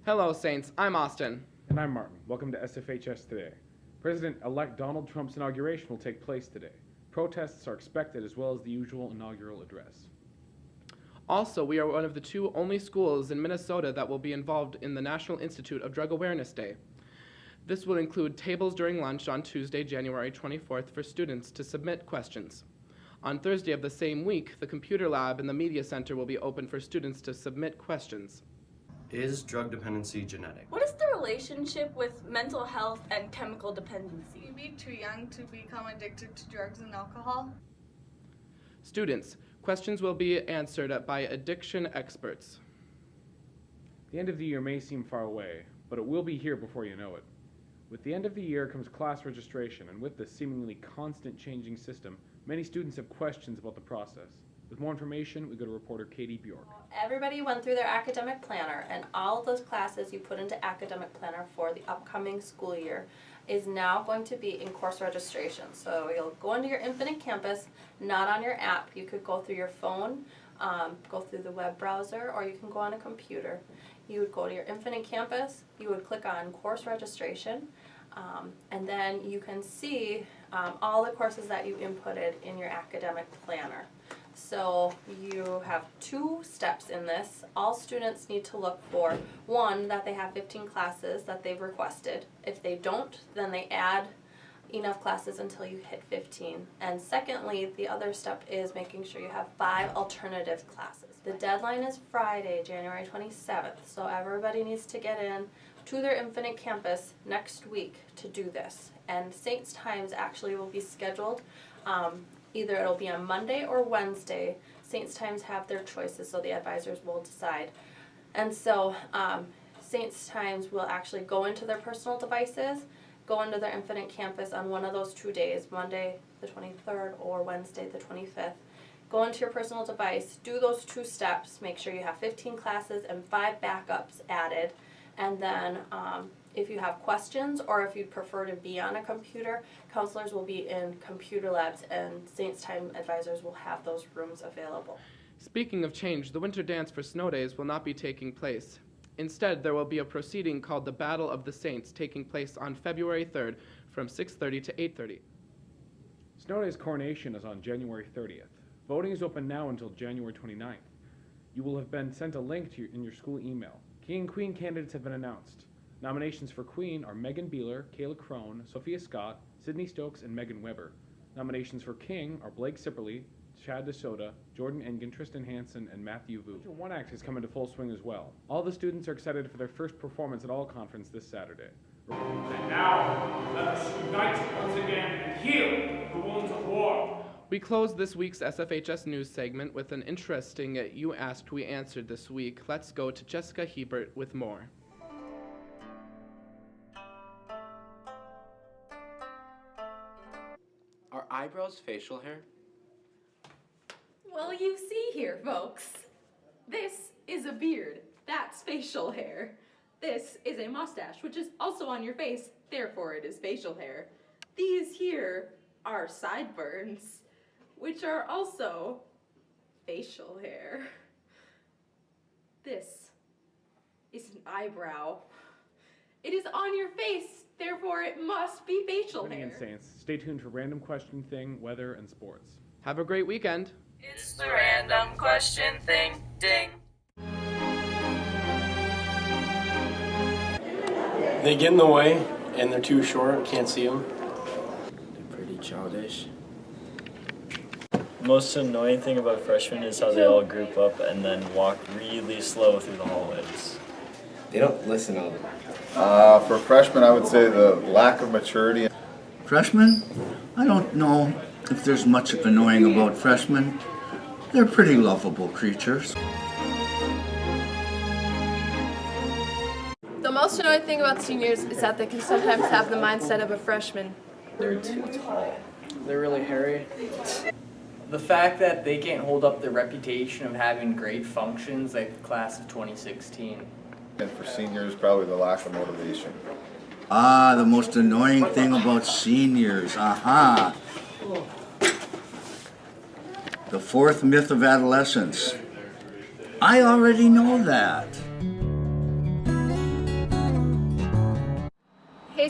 Hello, Saints. I'm Austin. And I'm Martin. Welcome to SFHS Today. President-elect Donald Trump's inauguration will take place today. Protests are expected as well as the usual inaugural address. Also, we are one of the two only schools in Minnesota that will be involved in the National Institute of Drug Awareness Day. This will include tables during lunch on Tuesday, January 24th for students to submit questions. On Thursday of the same week, the computer lab in the media center will be open for students to submit questions. Is drug dependency genetic? What is the relationship with mental health and chemical dependency? You be too young to become addicted to drugs and alcohol? Students, questions will be answered by addiction experts. The end of the year may seem far away, but it will be here before you know it. With the end of the year comes class registration, and with the seemingly constant changing system, many students have questions about the process. With more information, we go to reporter Katie Bjork. Everybody went through their academic planner, and all of those classes you put into academic planner for the upcoming school year is now going to be in course registration. So you'll go into your Infinite Campus, not on your app. You could go through your phone, go through the web browser, or you can go on a computer. You would go to your Infinite Campus, you would click on course registration, and then you can see all the courses that you inputted in your academic planner. So you have two steps in this. All students need to look for, one, that they have 15 classes that they've requested. If they don't, then they add enough classes until you hit 15. And secondly, the other step is making sure you have 5 alternative classes. The deadline is Friday, January 27th, so everybody needs to get in to their Infinite Campus next week to do this. And Saints Times actually will be scheduled. Either it'll be on Monday or Wednesday. Saints Times have their choices, so the advisors will decide. And so Saints Times will actually go into their personal devices, go into their Infinite Campus on one of those 2 days, Monday the 23rd or Wednesday the 25th. Go into your personal device, do those 2 steps, make sure you have 15 classes and 5 backups added, and then if you have questions or if you'd prefer to be on a computer, counselors will be in computer labs and Saints Time advisors will have those rooms available. Speaking of change, the winter dance for snow days will not be taking place. Instead, there will be a proceeding called the Battle of the Saints taking place on February 3rd from 6:30 to 8:30. Snow Day's coronation is on January 30th. Voting is open now until January 29th. You will have been sent a link in your school email. King and Queen candidates have been announced. Nominations for Queen are Megan Beeler, Kayla Crone, Sophia Scott, Sydney Stokes, and Megan Weber. Nominations for King are Blake Sipperly, Chad DeSoto, Jordan Engen, Tristan Hansen, and Matthew Vu. Winter One Act has come into full swing as well. All the students are excited for their first performance at All Conference this Saturday. And now, let us unite once again and heal the wounds of war. We close this week's SFHS News segment with an interesting You Asked, We Answered this week. Let's go to Jessica Hebert with more. Are eyebrows facial hair? Well, you see here, folks. This is a beard. That's facial hair. This is a mustache, which is also on your face. Therefore, it is facial hair. These here are sideburns, which are also facial hair. This is an eyebrow. It is on your face. Therefore, it must be facial hair. And Saints, stay tuned for Random Question Thing, weather, and sports. Have a great weekend. It's the Random Question Thing. Ding. They get in the way, and they're too short, can't see them. They're pretty childish. Most annoying thing about freshmen is how they all group up and then walk really slow through the hallways. They don't listen all the time. For freshmen, I would say the lack of maturity. Freshmen? I don't know if there's much annoying about freshmen. They're pretty lovable creatures. The most annoying thing about seniors is that they can sometimes have the mindset of a freshman. They're too tall. They're really hairy. The fact that they can't hold up the reputation of having great functions like the class of 2016. And for seniors, probably the lack of motivation. Ah, the most annoying thing about seniors. Aha. The fourth myth of adolescence. I already know that.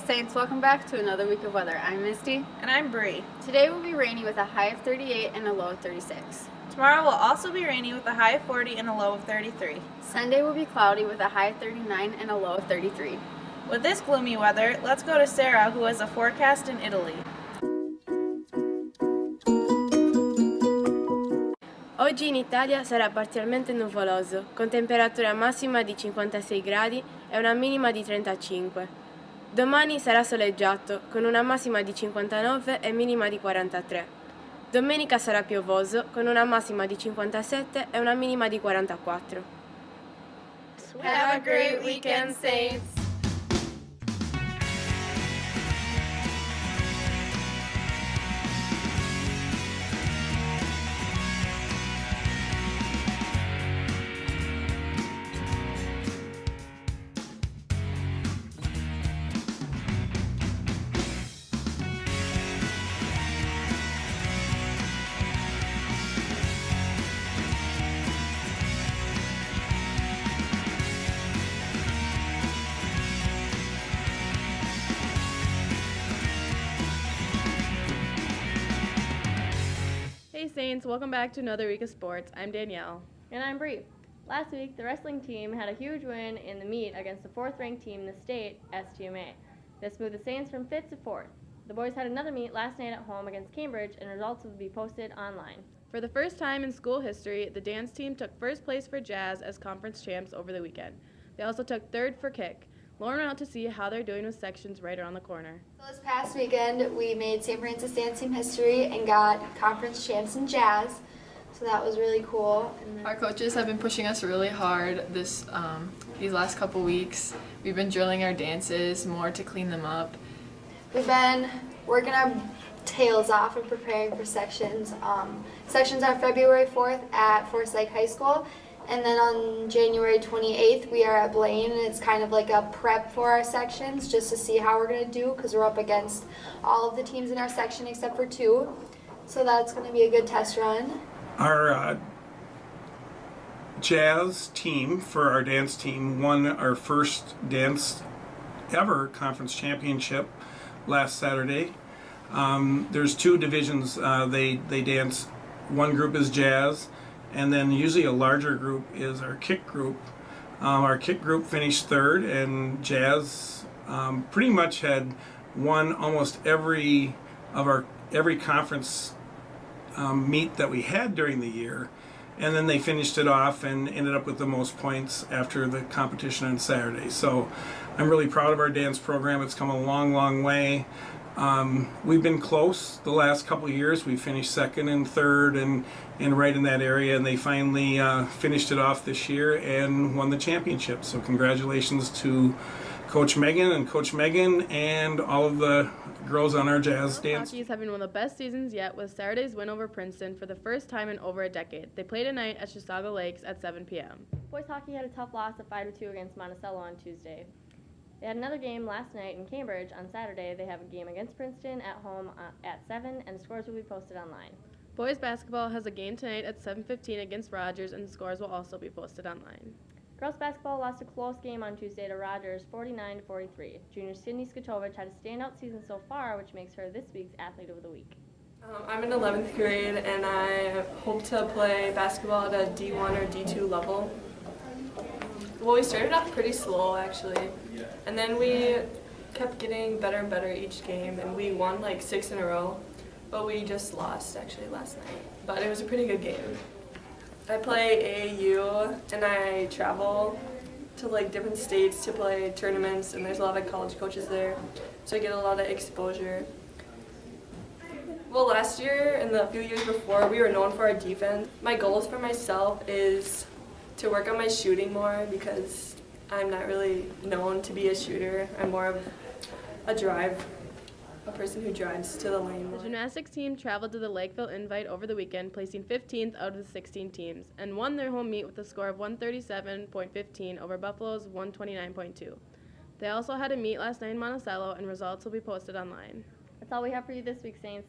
Saints, welcome back to another week of weather. I'm Misty. And I'm Bree. Today will be rainy with a high of 38 and a low of 36. Tomorrow will also be rainy with a high of 40 and a low of 33. Sunday will be cloudy with a high of 39 and a low of 33. With this gloomy weather, let's go to Sarah, who has a forecast in Italy. Oggi in Italia sarà parzialmente nuvoloso, con temperatura massima di 56 gradi e una minima di 35. Domani sarà soleggiato, con una massima di 59 e minima di 43. Domenica sarà piovoso, con una massima di 57 e una minima di 44. Have a great weekend, Saints! Hey Saints, welcome back to another week of sports. I'm Danielle. And I'm Bree. Last week, the wrestling team had a huge win in the meet against the 4th-ranked team in the state, STMA. This moved the Saints from 5th to 4th. The boys had another meet last night at home against Cambridge, and results will be posted online. For the first time in school history, the dance team took first place for Jazz as conference champs over the weekend. They also took third for kick. Lauren went out to see how they're doing with sections right around the corner. So this past weekend, we made St. Francis dance team history and got conference champs in jazz. So that was really cool. Our coaches have been pushing us really hard these last couple weeks. We've been drilling our dances more to clean them up. We've been working our tails off and preparing for sections. Sections are February 4th at Forsyth High School. And then on January 28th, we are at Blaine, and it's kind of like a prep for our sections just to see how we're going to do because we're up against all of the teams in our section except for 2. So that's going to be a good test run. Our jazz team for our dance team won our first dance ever conference championship last Saturday. There's 2 divisions. They dance. One group is jazz, and then usually a larger group is our kick group. Our kick group finished 3rd, and jazz pretty much had won almost every conference meet that we had during the year, and then they finished it off and ended up with the most points after the competition on Saturday. So I'm really proud of our dance program. It's come a long, long way. We've been close the last couple of years. We finished 2nd and 3rd and right in that area, and they finally finished it off this year and won the championship. So congratulations to Coach Megan and all of the girls on our jazz dance. Hockey is having one of the best seasons yet with Saturday's win over Princeton for the first time in over a decade. They play tonight at Chisago Lakes at 7 p.m. Boys hockey had a tough loss of 5-2 against Monticello on Tuesday. They had another game last night in Cambridge. On Saturday, they have a game against Princeton at home at 7, and the scores will be posted online. Boys basketball has a game tonight at 7:15 against Rogers, and the scores will also be posted online. Girls basketball lost a close game on Tuesday to Rogers, 49-43. Junior Sydney Zgutowicz had a standout season so far, which makes her this week's Athlete of the Week. I'm in 11th grade, and I hope to play basketball at a D1 or D2 level. Well, we started off pretty slow, actually, and then we kept getting better and better each game, and we won like 6 in a row, but we just lost, actually, last night. But it was a pretty good game. I play AAU, and I travel to like different states to play tournaments, and there's a lot of college coaches there, so I get a lot of exposure. Well, last year and the few years before, we were known for our defense. My goals for myself is to work on my shooting more because I'm not really known to be a shooter. I'm more of a person who drives to the lane more. The gymnastics team traveled to the Lakeville Invite over the weekend, placing 15th out of the 16 teams, and won their home meet with a score of 137.15 over Buffalo's 129.2. They also had a meet last night in Monticello, and results will be posted online. That's all we have for you this week, Saints.